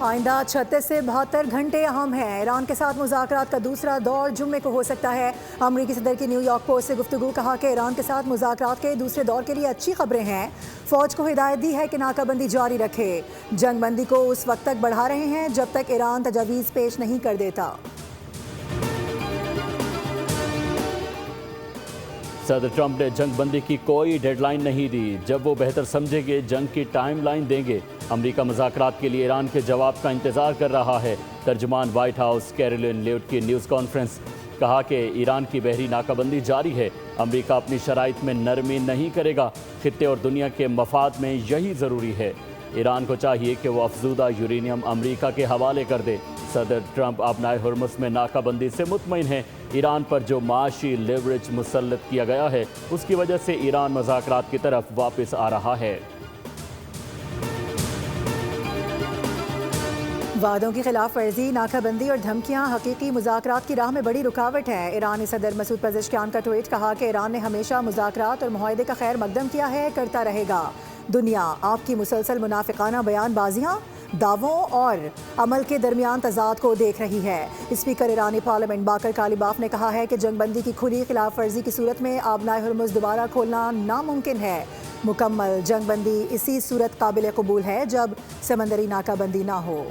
आइंदा 36 से 72 घंटे अहम हैं। ईरान के साथ मुज़ाकरात का दूसरा दौर जुम्मे को हो सकता है। अमरीकी सदर की न्यूयॉर्क पोस्ट से गुफ्तगू कहा कि ईरान के साथ मुज़ाकरात के दूसरे दौर के लिए अच्छी खबरें हैं। फ़ौज को हिदायत दी है कि नाकाबंदी जारी रखे। जंगबंदी को उस वक्त तक बढ़ा रहे हैं जब तक ईरान तजावीज़ पेश नहीं कर देता। सदर ट्रंप ने जंगबंदी की कोई डेडलाइन नहीं दी। जब वो बेहतर समझेंगे जंग की टाइमलाइन देंगे। अमेरिका मुज़ाकरात के लिए ईरान के जवाब का इंतज़ार कर रहा है। तर्जुमान वाइट हाउस कैरोलिन लेविट की न्यूज़ कॉन्फ्रेंस कहा कि ईरान की बहरी नाकाबंदी जारी है। अमेरिका अपनी शराइत में नरमी नहीं करेगा। खित्ते और दुनिया के मफाद में यही ज़रूरी है। ईरान को चाहिए कि वो अफजूदा यूरेनियम अमेरिका के हवाले कर दे। सदर ट्रंप अपनाए हुर्मुस में नाकाबंदी से मुतमईन हैं। ईरान पर जो माशी लेवरेज मुसल्लत किया गया है उसकी वजह से ईरान मुज़ाकरात की तरफ वापस आ रहा है। वादों की खिलाफ वर्जी, नाकाबंदी और धमकियां हकीकी मुज़ाकरात की राह में बड़ी रुकावट है। ईरानी सदर मसूद पज़ेश्कियान का ट्वीट कहा कि ईरान ने हमेशा मुज़ाकरात और मुआहदे का खैर मकदम किया है, करता रहेगा। दुनिया आपकी मुसलसल मुनाफिकाना बयानबाजियां, दावों और अमल के दरमियान तजाद को देख रही है। स्पीकर ईरानी पार्लियामेंट बाकर कालिबाफ ने कहा है कि जंगबंदी की खुली खिलाफ वर्जी की सूरत में आबनाए हुर्मुज़ दोबारा खोलना नामुमकिन है। मुकम्मल जंगबंदी इसी सूरत काबिल कबूल है जब समंदरी नाकाबंदी ना हो।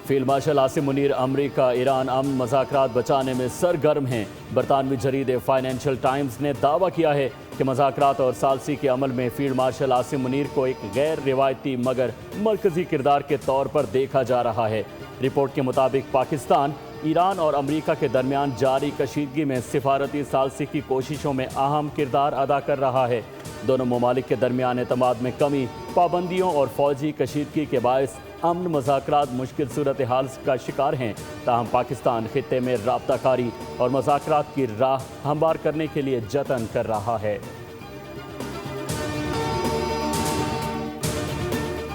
फील्ड मार्शल आसिम मुनीर अमरीका ईरान अमन मुज़ाकरात बचाने में सरगर्म हैं। बरतानवी जरीदे फाइनेंशियल टाइम्स ने दावा किया है कि मुज़ाकरात और सालसी के अमल में फील्ड मार्शल आसिम मुनीर को एक गैर रिवायती मगर मरकज़ी किरदार के तौर पर देखा जा रहा है। रिपोर्ट के मुताबिक पाकिस्तान ईरान और अमेरिका के दरमियान जारी कशीदगी में सिफारती सालसी की कोशिशों में अहम किरदार अदा कर रहा है। दोनों ममालिक के दरमियान एतमाद में कमी, पाबंदियों और फौजी कशीदगी के बायस अमन मुज़ाकरात मुश्किल सूरत हाल का शिकार हैं। ताहम पाकिस्तान खित्ते में राब्ताकारी और मुज़ाकरात की राह हमवार करने के लिए जतन कर रहा है।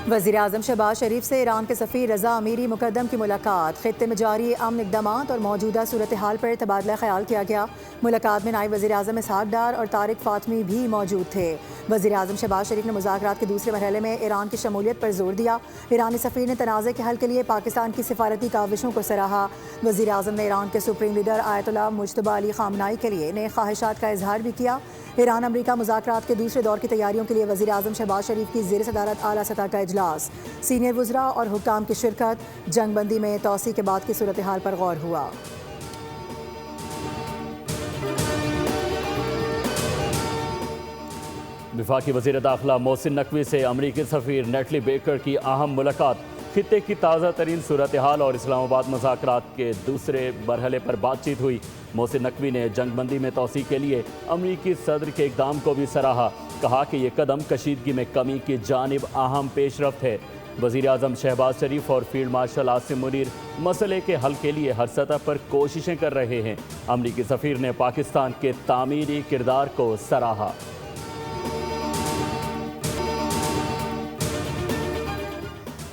वज़ीर आज़म शहबाज शरीफ से ईरान के सफ़ीर रज़ा अमीरी मुकद्दम की मुलाकात। खित्ते में जारी अमन इक़दामात और मौजूदा सूरत हाल पर तबादला ख्याल किया गया। मुलाकात में नायब वज़ीर आज़म इसहाक़ डार और तारिक फ़ातमी भी मौजूद थे। वज़ीर आज़म शहबाज शरीफ ने मुज़ाकरात के दूसरे मरहले में ईरान की शमूलियत पर जोर दिया। ईरानी सफ़ीर ने तनाज़े के हल के लिए पाकिस्तान की सिफारती काविशों को सराहा। वज़ीर आज़म ने ईरान के supreme leader Ayatollah Mojtaba Ali Khamenei के लिए नेक ख्वाहिशात का इजहार भी किया। ईरान अमरीका मुज़ाकरात के दूसरे दौर की तैयारियों के लिए वज़ीर आज़म शहबाज शरीफ की ज़ेर सदारत आला सतह का इजलास, सीनियर वज़रा और हुक्काम की शिरकत। जंगबंदी में तौसी के बाद की सूरत हाल पर गौर हुआ। वफाकी वज़ीर दाखिला मोहसिन नकवी से अमरीकी सफ़ीर नेटली बेकर की अहम मुलाकात। खित्ते की ताज़ा तरीन सूरत हाल और इस्लामाबाद मुज़ाकरात के दूसरे मरहले पर बातचीत हुई। मोहसिन नकवी ने जंगबंदी में तौसी के लिए अमरीकी सदर के इक़दाम को भी सराहा। कहा कि यह कदम कशीदगी में कमी की जानिब अहम पेशरफ्त है। वज़ीर आज़म शहबाज शरीफ और फील्ड मार्शल आसिम मुनीर मसले के हल के लिए हर सतह पर कोशिशें कर रहे हैं। अमरीकी सफ़ीर ने पाकिस्तान के तामीरी किरदार को सराहा।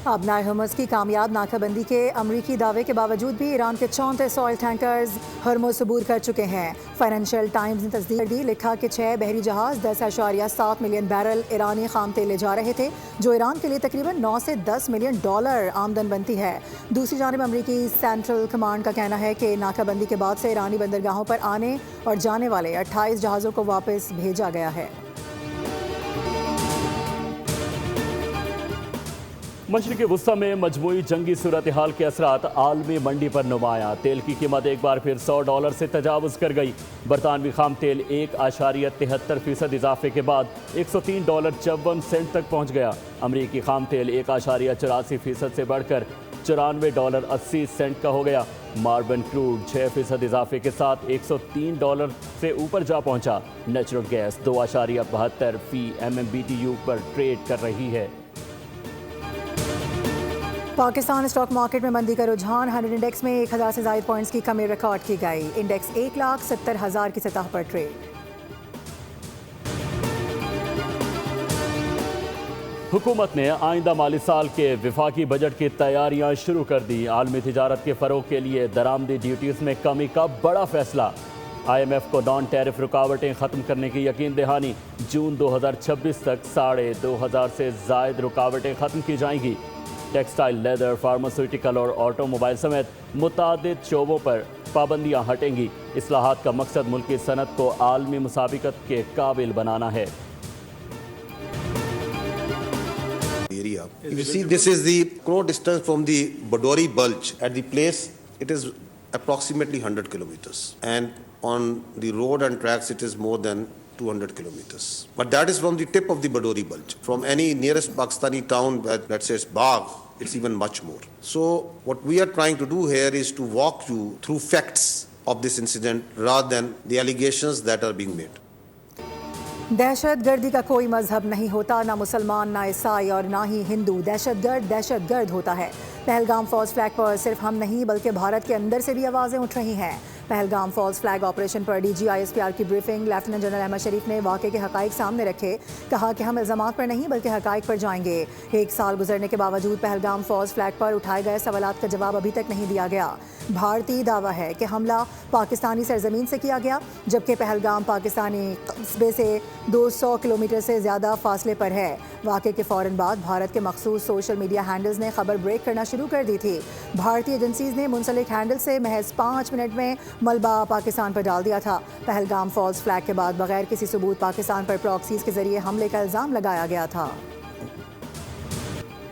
आबनाए हुर्मुज़ की कामयाब नाकाबंदी के अमरीकी दावे के बावजूद भी ईरान के 34 ऑयल टैंकर्स हुर्मुज़ अबूर कर चुके हैं। फाइनेंशियल टाइम्स ने तस्दीक कर दी। लिखा कि 6 बहरी जहाज़ 10.7 मिलियन बैरल ईरानी खाम तेल ले जा रहे थे, जो ईरान के लिए तकरीबन 9 से 10 मिलियन डॉलर आमदन बनती है। दूसरी जानिब अमरीकी सेंट्रल कमांड का कहना है कि नाकाबंदी के बाद से ईरानी बंदरगाहों पर आने और जाने वाले 28 जहाज़ों को वापस भेजा गया है। मशरिक़ी वुस्ता में मजमूई जंगी सूरत हाल के असरात आलमी मंडी पर नुमायां। तेल की कीमत एक बार फिर $100 से तजावुज़ कर गई। बरतानवी खाम तेल 1.73% इजाफे के बाद $103.54 तक पहुँच गया। अमरीकी खाम तेल 1.84% से बढ़कर $94.80 का हो गया। मार्बन क्रूड 6% इजाफे के साथ $103 से ऊपर जा पहुँचा। नेचुरल गैस 2.72 फी MMBTU पर ट्रेड कर रही है। पाकिस्तान स्टॉक मार्केट में मंदी का रुझान। 100 इंडेक्स में 1000 से ज़ायद पॉइंट्स की कमी रिकॉर्ड की गई। इंडेक्स 1,70,000 की सतह पर ट्रेड। हुकूमत ने आइंदा माली साल के विफाकी बजट की तैयारियां शुरू कर दी। आलमी तिजारत के फ़रोग के लिए दरामदी ड्यूटीज़ में कमी का बड़ा फैसला। IMF को नॉन टैरिफ रुकावटें ख़त्म करने की यकीन दहानी। जून 2026 तक 2500 से ज़ायद रुकावटें ख़त्म की जाएंगी। टेक्सटाइल, लेदर, फार्मास्यूटिकल और ऑटोमोबाइल समेत मुतादिद शोबों पर पाबंदियाँ हटेंगी। इस्लाहात का मकसद मुल्की सनत को आलमी मुसाबिकत के काबिल बनाना है। Area. If you see, this is the distance from the Badori Bulge. At the place, it is approximately 100 kilometers, and on the road and tracks, it is more than 200 kilometers. But that is from the tip of the Badori Bulge. From any nearest Pakistani town, let's say Bagh, it's even much more. So, what we are trying to do here is to walk you through facts of this incident rather than the allegations that are being made. दहशत गर्दी का कोई मजहब नहीं होता, ना मुसलमान, ना ईसाई और ना ही हिंदू। दहशत गर्द होता है। पहलगाम फॉल्स फ्लैग पर सिर्फ हम नहीं बल्कि भारत के अंदर से भी आवाज़ें उठ रही हैं। पहलगाम फॉल्स फ्लैग ऑपरेशन पर DG ISPR की ब्रीफिंग। लेफ्टिनेंट जनरल अहमद शरीफ ने वाक़े के हक़ाइक़ सामने रखे। कहा कि हम इल्ज़ामात पर नहीं बल्कि हक़ाइक़ पर जाएंगे। 1 साल गुजरने के बावजूद पहलगाम फॉल्स फ्लैग पर उठाए गए सवालात का जवाब अभी तक नहीं दिया गया। भारतीय दावा है कि हमला पाकिस्तानी सरजमीन से किया गया, जबकि पहलगाम पाकिस्तानी कस्बे से 200 किलोमीटर से ज़्यादा फासले पर है। वाक़े के फ़ौरन बाद भारत के मखसूस सोशल मीडिया हैंडल्स ने खबर ब्रेक करना शुरू कर दी थी। भारतीय एजेंसीज़ ने मुंसलिक हैंडल से महज 5 मिनट में मलबा पाकिस्तान पर डाल दिया था। पहलगाम फॉल्स फ्लैग के बाद बगैर किसी सबूत पाकिस्तान पर प्रॉक्सीज़ के ज़रिए हमले का इल्ज़ाम लगाया गया था।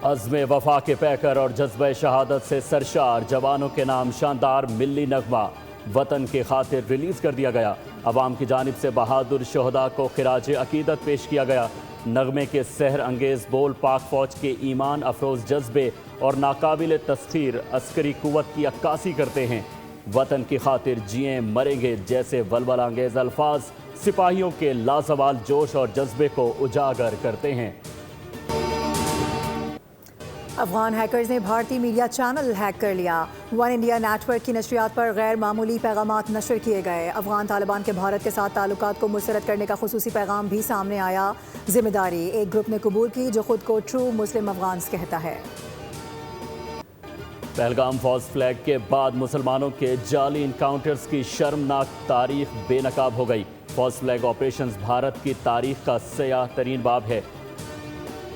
अज़्म वफा के पैकर और जज्बे शहादत से सरशार जवानों के नाम शानदार मिल्ली नगमा वतन के खातिर रिलीज़ कर दिया गया। अवाम की जानिब से बहादुर शहदा को खिराज अकीदत पेश किया गया। नगमे के सहर अंगेज़ बोल पाक फ़ौज के ईमान अफरोज़ जज्बे और नाकाबिल तस्खीर अस्करी कुव्वत की अक्कासी करते हैं। वतन की खातिर जिए मरेंगे जैसे वलवला अंगेज़ अल्फाज सिपाहियों के लाजवाल जोश और जज्बे को उजागर करते हैं। अफगान हैकर्स ने भारतीय मीडिया चैनल हैक कर लिया। वन इंडिया नेटवर्क की नशरियात पर गैर मामूली पैगामात नशर किए गए। अफगान तालिबान के भारत के साथ ताल्लुकात को मुस्तरद करने का खुसूसी पैगाम भी सामने आया। जिम्मेदारी एक ग्रुप ने कबूल की जो खुद को ट्रू मुस्लिम अफगान्स कहता है। पहलगाम फॉल्स फ्लैग के बाद मुसलमानों के जाली इनकाउंटर्स की शर्मनाक तारीख बेनकाब हो गई। फॉल्स फ्लैग ऑपरेशंस भारत की तारीख का सयाह तरीन बाब है।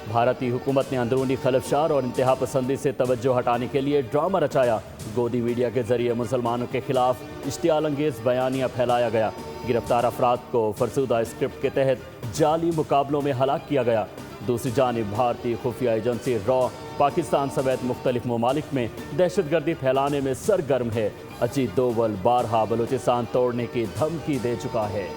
भारतीय हुकूमत ने अंदरूनी खलफशार और इंतहा पसंदी से तवज्जो हटाने के लिए ड्रामा रचाया। गोदी मीडिया के जरिए मुसलमानों के खिलाफ इश्तियाल अंगेज़ बयानियाँ फैलाया गया। गिरफ्तार अफराद को फरसूदा स्क्रिप्ट के तहत जाली मुकाबलों में हलाक किया गया। दूसरी जानिब भारतीय खुफिया एजेंसी रॉ पाकिस्तान समेत मुख्तलिफ ममालिक में दहशतगर्दी फैलाने में सरगर्म है। अजीत दोवल बारहा बलूचिस्तान तोड़ने की धमकी दे चुका है।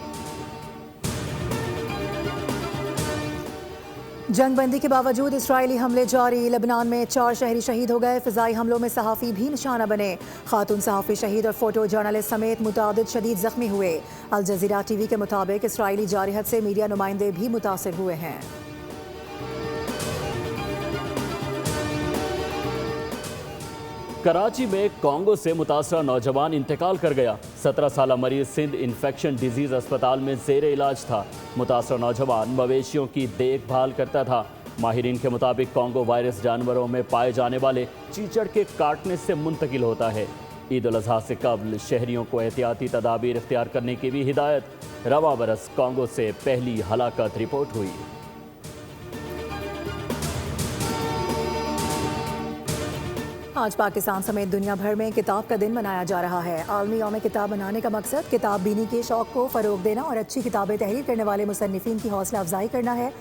जंगबंदी के बावजूद इसराइली हमले जारी। लेबनान में 4 शहरी शहीद हो गए। फ़िज़ाई हमलों में सहाफ़ी भी निशाना बने। खातून सहाफ़ी शहीद और फ़ोटो जर्नलिस्ट समेत मुतादिद शदीद ज़ख्मी हुए। अल जज़ीरा TV के मुताबिक इसराइली जारहत से मीडिया नुमाइंदे भी मुतासिर हुए हैं। कराची में कांगो से मुतासरा नौजवान इंतकाल कर गया। 17 साला मरीज सिंध इन्फेक्शन डिजीज़ अस्पताल में ज़ेर इलाज था। मुतासरा नौजवान मवेशियों की देखभाल करता था। माहिरीन के मुताबिक कांगो वायरस जानवरों में पाए जाने वाले चीचड़ के काटने से मुंतकिल होता है। ईद उल अज़हा से कबल शहरियों को एहतियाती तदाबीर इख्तियार करने की भी हिदायत। रवा बरस कांगो से पहली हलाकत रिपोर्ट हुई। आज पाकिस्तान समेत दुनिया भर में किताब का दिन मनाया जा रहा है। आलमी यौम किताब मनाने का मकसद किताब बीनी के शौक़ को फ़रोग देना और अच्छी किताबें तहरीर करने वाले मुसन्निफ़ीन की हौसला अफजाई करना है।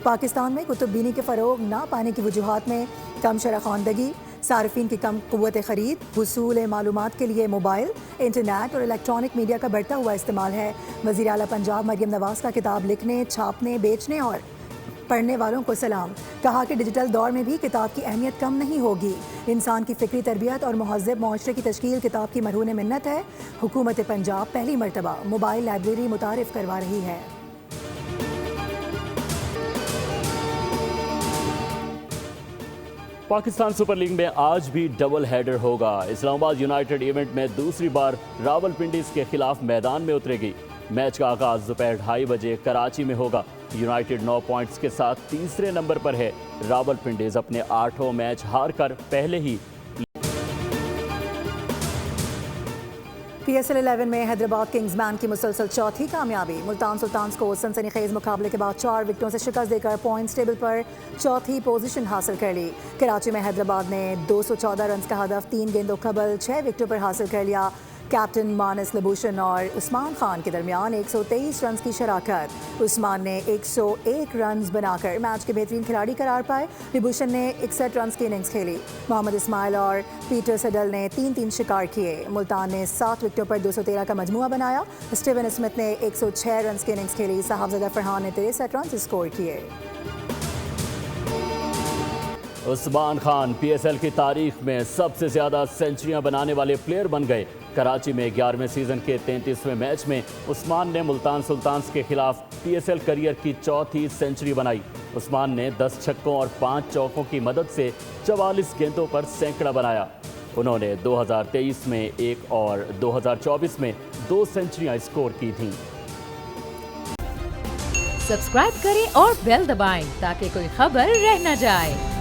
पाकिस्तान में कुतुब बीनी के फ़रोग ना पाने की वजूहात में कम शरख़वानदगी, सारिफीन की कम क़ुव्वत ख़रीद, हुसूल मालूमात के लिए मोबाइल, इंटरनेट और इलेक्ट्रॉनिक मीडिया का बढ़ता हुआ इस्तेमाल है। वज़ीर आला पंजाब मरियम नवाज़ का किताब लिखने, छापने, बेचने और पढ़ने वालों को सलाम। कहा कि डिजिटल दौर में भी किताब की अहमियत कम नहीं होगी। इंसान की फ़िक्री तरबियत और महज़्ज़ब माशरे की तश्कील किताब की मरहून मिन्नत है। हुकूमत पंजाब पहली मरतबा मोबाइल लाइब्रेरी मुतारिफ़ करवा रही है। पाकिस्तान सुपर लीग में आज भी डबल हेडर होगा। इस्लामाबाद यूनाइटेड इवेंट में दूसरी बार रावलपिंडी के खिलाफ मैदान में उतरेगी। मैच का आगाज दोपहर 2:30 बजे कराची में होगा। यूनाइटेड 9 पॉइंट्स के साथ तीसरे नंबर पर है। रावलपिंडीज अपने 8वां मैच हार कर पहले ही PSL 11 में हैदराबाद किंग्समैन की मुसलसल चौथी कामयाबी। मुल्तान सुल्तान्स को सनसनीखेज मुकाबले के बाद 4 विकेटों से शिकस्त देकर पॉइंट्स टेबल पर चौथी पोजीशन हासिल कर ली। कराची में हैदराबाद ने 214 रन का हदफ 3 गेंदों कबल 6 विकेटों पर हासिल कर लिया। कैप्टन मानस लबूशन और उस्मान खान के दरमियान 123 रन की शराकत। उस्मान ने 101 रन बनाकर मैच के बेहतरीन खिलाड़ी करार पाए। लबूशन ने 61 रन की इनिंग्स खेली। मोहम्मद इस्माइल और पीटर सडल ने 3-3 शिकार किए। मुल्तान ने 7 विकेटों पर 213 का मजमुआ बनाया। स्टीवन स्मिथ ने 106 रन की इनिंग्स खेली। साहबजादा फरहान ने 63 रन स्कोर किए। उस्मान खान PSL की तारीख में सबसे ज़्यादा सेंचुरियां बनाने वाले प्लेयर बन गए। कराची में 11वें सीज़न के 33वें मैच में उस्मान ने मुल्तान सुल्तान्स के खिलाफ PSL करियर की चौथी सेंचुरी बनाई। उस्मान ने 10 छक्कों और 5 चौकों की मदद से 44 गेंदों पर सैकड़ा बनाया। उन्होंने 2023 में 1 और 2024 में 2 सेंचुरियां स्कोर की थीं। सब्सक्राइब करें और बेल दबाएं ताकि कोई खबर रह न जाए।